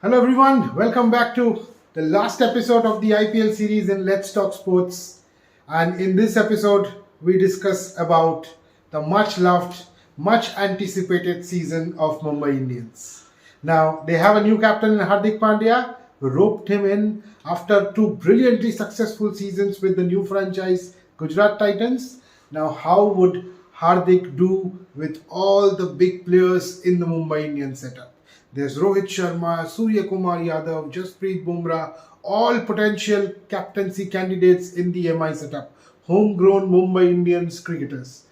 Hello everyone, welcome back to the last episode of the IPL series in Let's Talk Sports. And in this episode, we discuss about the much loved, much anticipated season of Mumbai Indians. Now, they have a new captain in Hardik Pandya, who roped him in after two brilliantly successful seasons with the new franchise Gujarat Titans. Now, how would Hardik do with all the big players in the Mumbai Indians setup? There's Rohit Sharma, Surya Kumar Yadav, Jasprit Bumrah, all potential captaincy candidates in the MI setup, homegrown Mumbai Indians cricketers.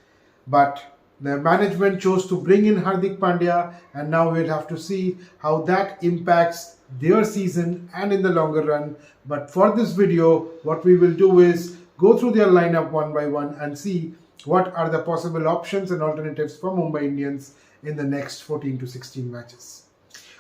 But the management chose to bring in Hardik Pandya, and now we'll have to see how that impacts their season and in the longer run. But for this video, what we will do is go through their lineup one by one and see what are the possible options and alternatives for Mumbai Indians in the next 14 to 16 matches.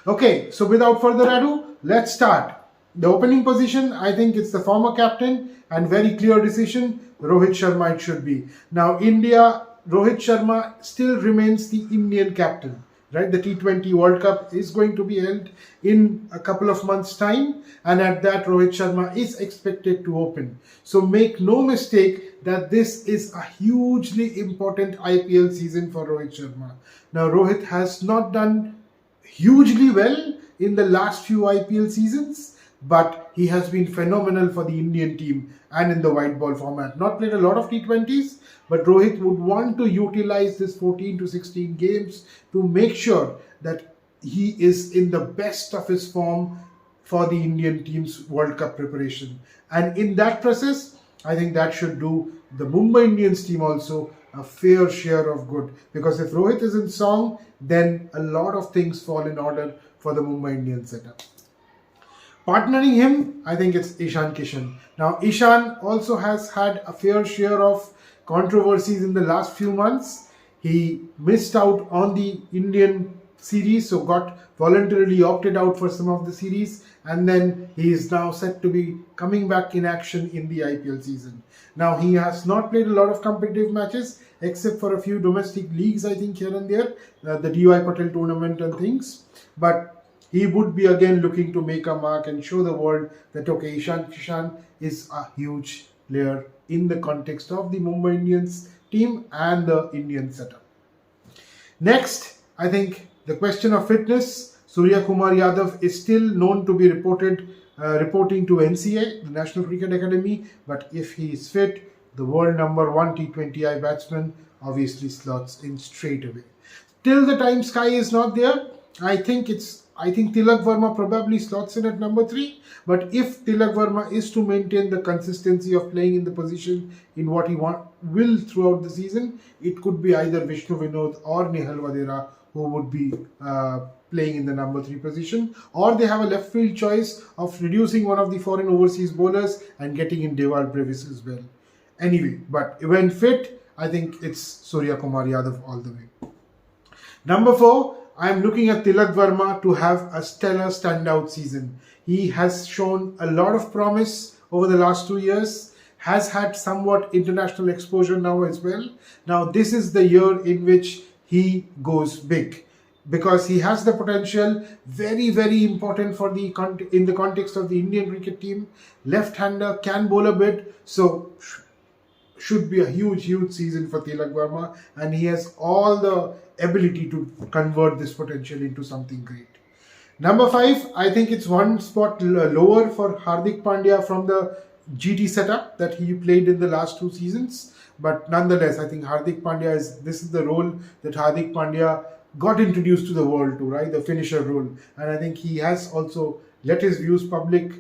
Okay, so without further ado, let's start. The opening position, I think it's the former captain and very clear decision, Rohit Sharma it should be. Now India, Rohit Sharma still remains the Indian captain, right? The T20 World Cup is going to be held in a couple of months' time, and at that Rohit Sharma is expected to open. So make no mistake that this is a hugely important IPL season for Rohit Sharma. Now Rohit has not done hugely well in the last few IPL seasons, but he has been phenomenal for the Indian team and in the white ball format. Not played a lot of T20s, but Rohit would want to utilize this 14 to 16 games to make sure that he is in the best of his form for the Indian team's World Cup preparation. And in that process, I think that should do the Mumbai Indians team also a fair share of good, because if Rohit is in song, then a lot of things fall in order for the Mumbai Indians setup. Partnering him, I think it's Ishan Kishan. Now Ishan also has had a fair share of controversies in the last few months. He missed out on the Indian series, so got voluntarily opted out for some of the series, and then he is now set to be coming back in action in the IPL season. Now he has not played a lot of competitive matches except for a few domestic leagues, I think here and there, the DY Patel tournament and things, but he would be again looking to make a mark and show the world that okay, Ishan Kishan is a huge player in the context of the Mumbai Indians team and the Indian setup. Next, I think the question of fitness. Surya Kumar Yadav is still known to be reporting to NCA, the National Cricket Academy, but if he is fit, the world number one T20I batsman obviously slots in straight away. Till the time Sky is not there, I think Tilak Verma probably slots in at number 3. But if Tilak Verma is to maintain the consistency of playing in the position in what he will throughout the season, it could be either Vishnu Vinod or Nehal Vadera who would be playing in the number 3 position, or they have a left field choice of reducing one of the foreign overseas bowlers and getting in Dewal Brevis as well. Anyway, but when fit, I think it's Surya Kumar Yadav all the way. Number 4, I am looking at Tilak Verma to have a stellar standout season. He has shown a lot of promise over the last 2 years, has had somewhat international exposure now as well. Now this is the year in which he goes big, because he has the potential, very, very important for in the context of the Indian cricket team. Left-hander, can bowl a bit, so should be a huge season for Tilak Verma, and he has all the ability to convert this potential into something great. Number 5, I think it's one spot lower for Hardik Pandya from the GT setup that he played in the last 2 seasons. But nonetheless, I think Hardik Pandya this is the role that Hardik Pandya got introduced to the world to, right? The finisher role. And I think he has also let his views public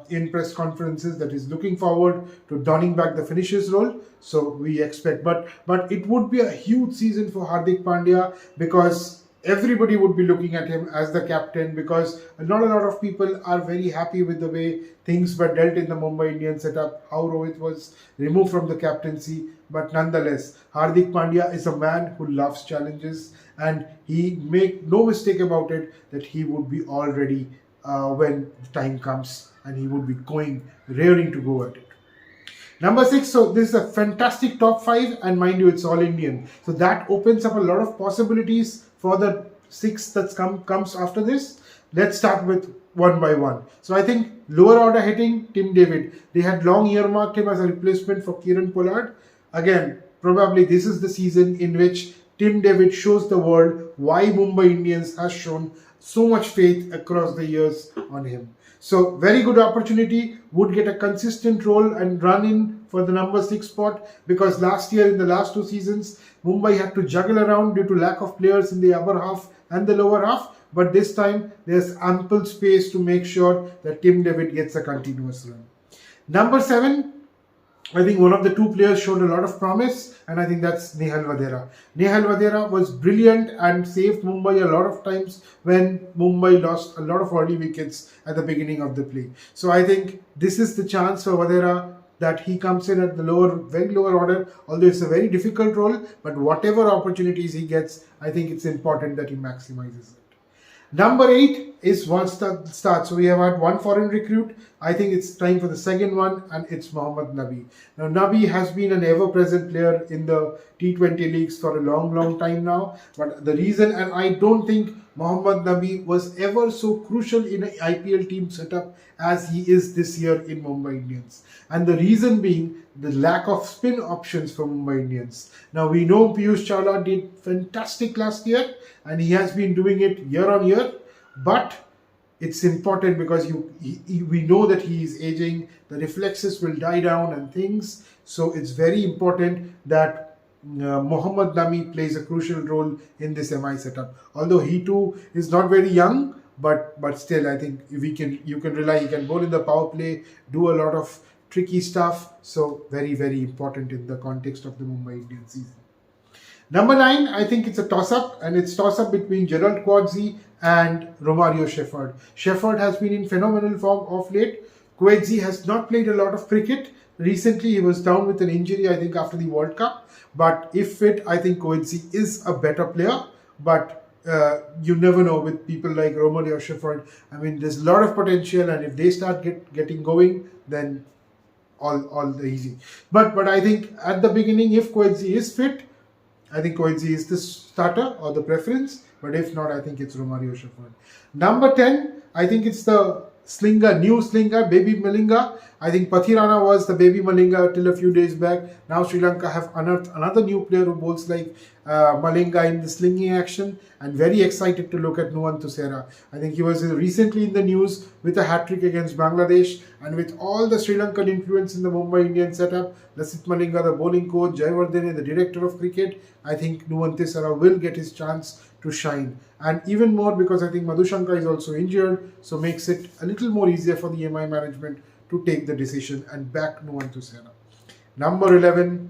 in press conferences that he's looking forward to donning back the finishers role. So we expect, but it would be a huge season for Hardik Pandya, because everybody would be looking at him as the captain, because not a lot of people are very happy with the way things were dealt in the Mumbai Indians setup, how Rohit was removed from the captaincy. But nonetheless, Hardik Pandya is a man who loves challenges, and he make no mistake about it that he would be all ready when the time comes, and he would be raring to go at it. Number 6, so this is a fantastic top 5, and mind you, it's all Indian. So that opens up a lot of possibilities for the 6 that comes after this. let's start with one by one. So I think lower order hitting, Tim David. They had long earmarked him as a replacement for Kieran Pollard. Again, probably this is the season in which Tim David shows the world why Mumbai Indians has shown so much faith across the years on him. So very good opportunity, would get a consistent role and run in for the number 6 spot, because last year in the last 2 seasons Mumbai had to juggle around due to lack of players in the upper half and the lower half. But this time there's ample space to make sure that Tim David gets a continuous run. Number 7, I think one of the 2 players showed a lot of promise, and I think that's Nehal Vadera. Nehal Vadera was brilliant and saved Mumbai a lot of times when Mumbai lost a lot of early wickets at the beginning of the play. So I think this is the chance for Vadera, that he comes in at the very lower order, although it's a very difficult role, but whatever opportunities he gets, I think it's important that he maximizes it. Number 8 is one start. So we have had one foreign recruit. I think it's time for the second one, and it's Mohammad Nabi. Now, Nabi has been an ever-present player in the T20 leagues for a long time now. But the reason, and I don't think Mohammad Nabi was ever so crucial in an IPL team setup as he is this year in Mumbai Indians. And the reason being the lack of spin options for Mumbai Indians. Now, we know Piyush Chawla did fantastic last year, and he has been doing it year on year. But it's important because we know that he is aging, the reflexes will die down and things. So it's very important that Mohammad Nabi plays a crucial role in this MI setup. Although he too is not very young, but still I think you can rely, he can bowl in the power play, do a lot of tricky stuff. So very important in the context of the Mumbai Indians season. Number 9, I think it's a toss-up, and it's toss-up between Gerald Coetzee and Romario Shepherd. Shepherd has been in phenomenal form of late. Coetzee has not played a lot of cricket. Recently, he was down with an injury, I think, after the World Cup. But if fit, I think Coetzee is a better player. But you never know with people like Romario Shepherd. I mean, there's a lot of potential, and if they start getting going, then all the easy. But I think at the beginning, if Coetzee is fit, I think Coetzee is the starter or the preference, but if not, I think it's Romario Shepherd. Number 10, I think it's the new slinger, Baby Malinga. I think Pathirana was the Baby Malinga till a few days back. Now Sri Lanka have unearthed another new player who bowls like Malinga in the slinging action, and very excited to look at Nuwan Thisara. I think he was recently in the news with a hat-trick against Bangladesh, and with all the Sri Lankan influence in the Mumbai Indian setup, Lasith Malinga, the bowling coach, Jayawardene, the director of cricket, I think Nuwan Thisara will get his chance to shine. And even more because I think Madhushanka is also injured, so makes it a little more easier for the MI management to take the decision and back Nuwan Thisara. Number 11,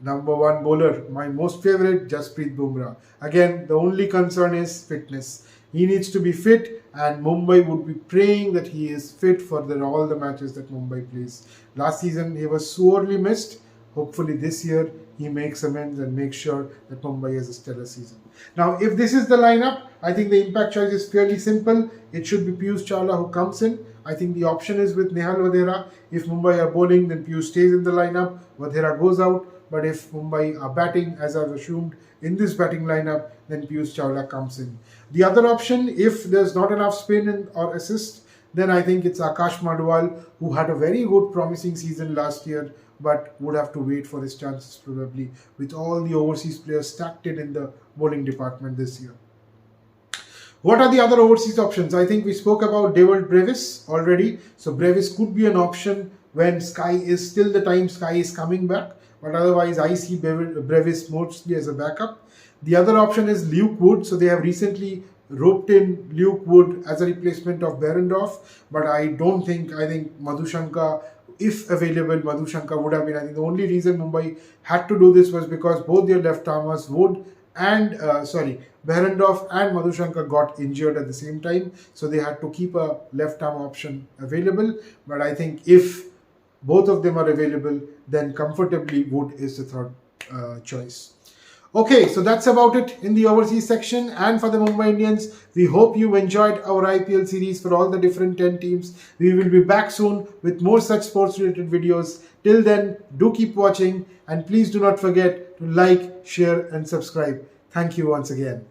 number 1 bowler, my most favorite, Jasprit Bumrah. Again, the only concern is fitness. He needs to be fit, and Mumbai would be praying that he is fit for all the matches that Mumbai plays. Last season, he was sorely missed. Hopefully this year, he makes amends and makes sure that Mumbai has a stellar season. Now, if this is the lineup, I think the impact choice is fairly simple. It should be Piyush Chawla who comes in. I think the option is with Nehal Vadera. If Mumbai are bowling, then Piyush stays in the lineup. Vadera goes out. But if Mumbai are batting, as I've assumed in this batting lineup, then Piyush Chawla comes in. The other option, if there's not enough spin or assist, then I think it's Akash Madwal, who had a very good promising season last year, but would have to wait for his chances probably with all the overseas players stacked in the bowling department this year. What are the other overseas options? I think we spoke about David Brevis already. So Brevis could be an option when Sky is coming back. But otherwise, I see Brevis mostly as a backup. The other option is Luke Wood. So they have recently roped in Luke Wood as a replacement of Behrendorff. But I think Madhushanka, if available, Madhushanka would have been. I think the only reason Mumbai had to do this was because both their left-armers, Wood and Behrendorff and Madhushanka got injured at the same time. So they had to keep a left-arm option available. But I think if both of them are available, then comfortably Wood is the third choice. Okay, so that's about it in the overseas section and for the Mumbai Indians. We hope you enjoyed our IPL series for all the different 10 teams. We will be back soon with more such sports related videos. Till then, do keep watching and please do not forget to like, share and subscribe. Thank you once again.